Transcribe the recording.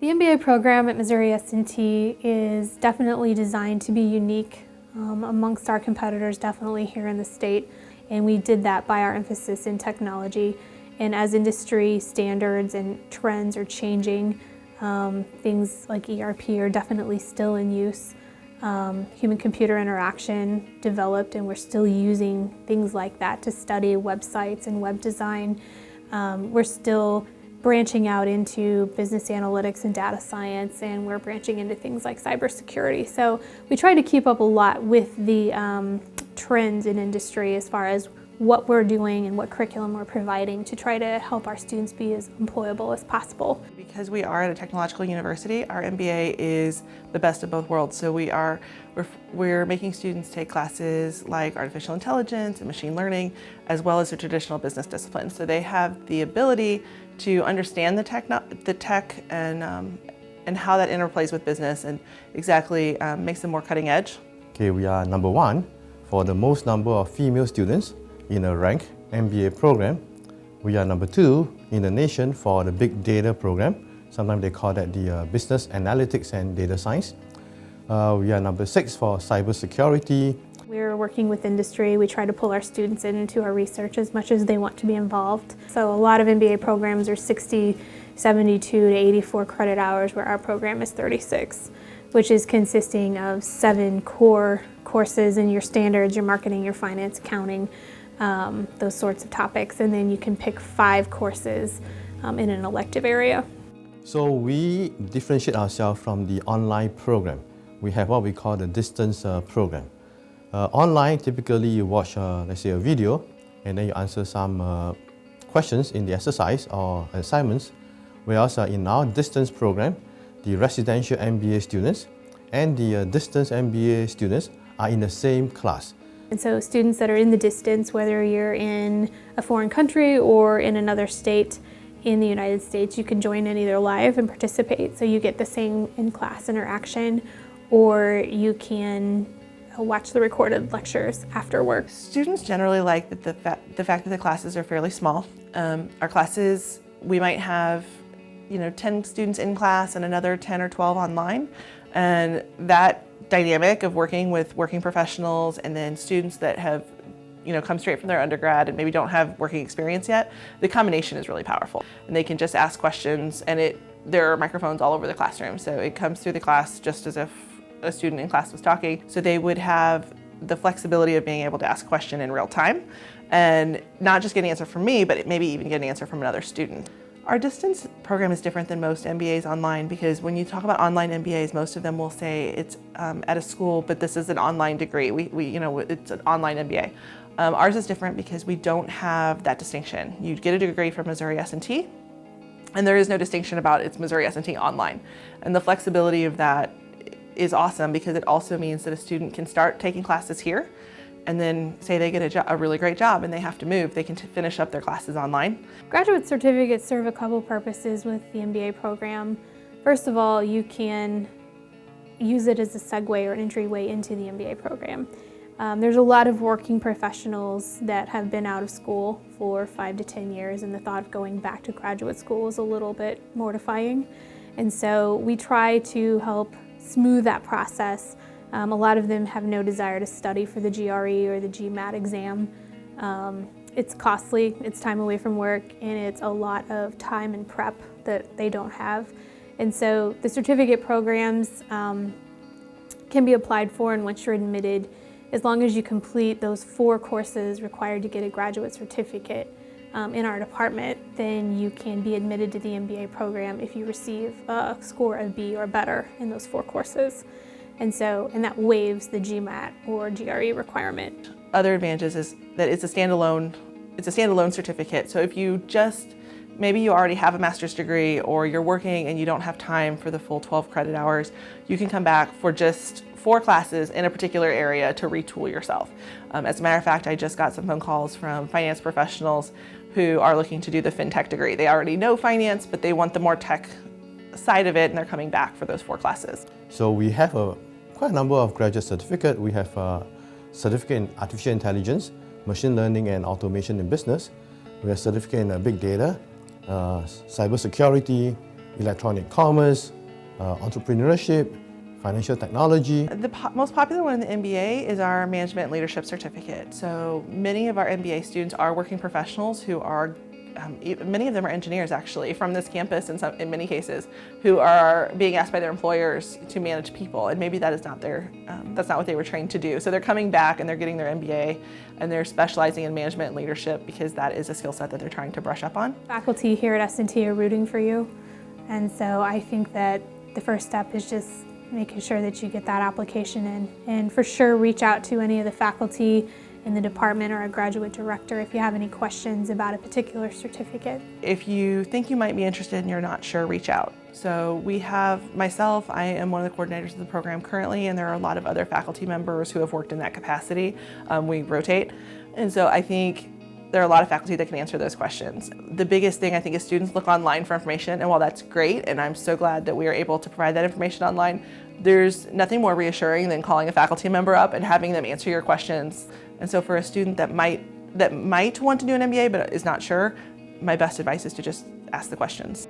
The MBA program at Missouri S&T is definitely designed to be unique amongst our competitors, definitely here in the state. And we did that by our emphasis in technology. And as industry standards and trends are changing, things like ERP are definitely still in use. Human-computer interaction developed, and we're still using things like that to study websites and web design. We're still branching out into business analytics and data science, and we're branching into things like cybersecurity. So we try to keep up a lot with the trends in industry as far as what we're doing and what curriculum we're providing to try to help our students be as employable as possible. Because we are at a technological university, our MBA is the best of both worlds. So we're making students take classes like artificial intelligence and machine learning, as well as the traditional business disciplines. So they have the ability to understand the tech and how that interplays with business and exactly makes them more cutting edge. Okay, we are number one for the most number of female students in a ranked MBA program. We are number two in the nation for the big data program. Sometimes they call that the business analytics and data science. We are number 6 for cybersecurity. We're working with industry. We try to pull our students into our research as much as they want to be involved. So a lot of MBA programs are 60, 72 to 84 credit hours, where our program is 36, which is consisting of 7 core courses in your standards, your marketing, your finance, accounting, those sorts of topics, and then you can pick 5 courses in an elective area. So we differentiate ourselves from the online program. We have what we call the distance program. Online, typically you watch, let's say, a video, and then you answer some questions in the exercise or assignments, whereas in our distance program, the residential MBA students and the distance MBA students are in the same class. And so students that are in the distance, whether you're in a foreign country or in another state in the United States, you can join in either live and participate, so you get the same in-class interaction, or you can watch the recorded lectures after work. Students generally like the fact that the classes are fairly small. Our classes, we might have 10 students in class and another 10 or 12 online, and that dynamic of working with working professionals and then students that have come straight from their undergrad and maybe don't have working experience yet, the combination is really powerful. And they can just ask questions, and there are microphones all over the classroom, so it comes through the class just as if a student in class was talking. So they would have the flexibility of being able to ask a question in real time and not just get an answer from me, but maybe even get an answer from another student. Our distance program is different than most MBAs online, because when you talk about online MBAs, most of them will say it's at a school, but this is an online degree. It's an online MBA. Ours is different because we don't have that distinction. You get a degree from Missouri S&T, and there is no distinction about it's Missouri S&T online. And the flexibility of that is awesome, because it also means that a student can start taking classes here, and then say they get a really great job and they have to move, they can finish up their classes online. Graduate certificates serve a couple purposes with the MBA program. First of all, you can use it as a segue or an entryway into the MBA program. There's a lot of working professionals that have been out of school for 5 to 10 years, and the thought of going back to graduate school is a little bit mortifying. And so we try to help smooth that process. A lot of them have no desire to study for the GRE or the GMAT exam. It's costly, it's time away from work, and it's a lot of time and prep that they don't have. And so the certificate programs can be applied for, and once you're admitted, as long as you complete those 4 courses required to get a graduate certificate in our department, then you can be admitted to the MBA program if you receive a score of B or better in those 4 courses. And that waives the GMAT or GRE requirement. Other advantages is that it's a standalone certificate. So if maybe you already have a master's degree, or you're working and you don't have time for the full 12 credit hours, you can come back for just 4 classes in a particular area to retool yourself. As a matter of fact, I just got some phone calls from finance professionals who are looking to do the FinTech degree. They already know finance, but they want the more tech side of it, and they're coming back for those 4 classes. So we have quite a number of graduate certificates. We have a certificate in artificial intelligence, machine learning and automation in business. We have certificate in big data, cybersecurity, electronic commerce, entrepreneurship, financial technology. The most popular one in the MBA is our Management and Leadership Certificate. So many of our MBA students are working professionals who are, many of them are engineers actually from this campus in many cases, who are being asked by their employers to manage people, and maybe that is not that's not what they were trained to do. So they're coming back and they're getting their MBA and they're specializing in management and leadership because that is a skill set that they're trying to brush up on. Faculty here at S&T are rooting for you, and so I think that the first step is just making sure that you get that application in, and for sure reach out to any of the faculty in the department or a graduate director if you have any questions about a particular certificate. If you think you might be interested and you're not sure, reach out. So we have myself, I am one of the coordinators of the program currently, and there are a lot of other faculty members who have worked in that capacity. We rotate, and so I think there are a lot of faculty that can answer those questions. The biggest thing I think is students look online for information, and while that's great, and I'm so glad that we are able to provide that information online, there's nothing more reassuring than calling a faculty member up and having them answer your questions. And so for a student that might want to do an MBA but is not sure, my best advice is to just ask the questions.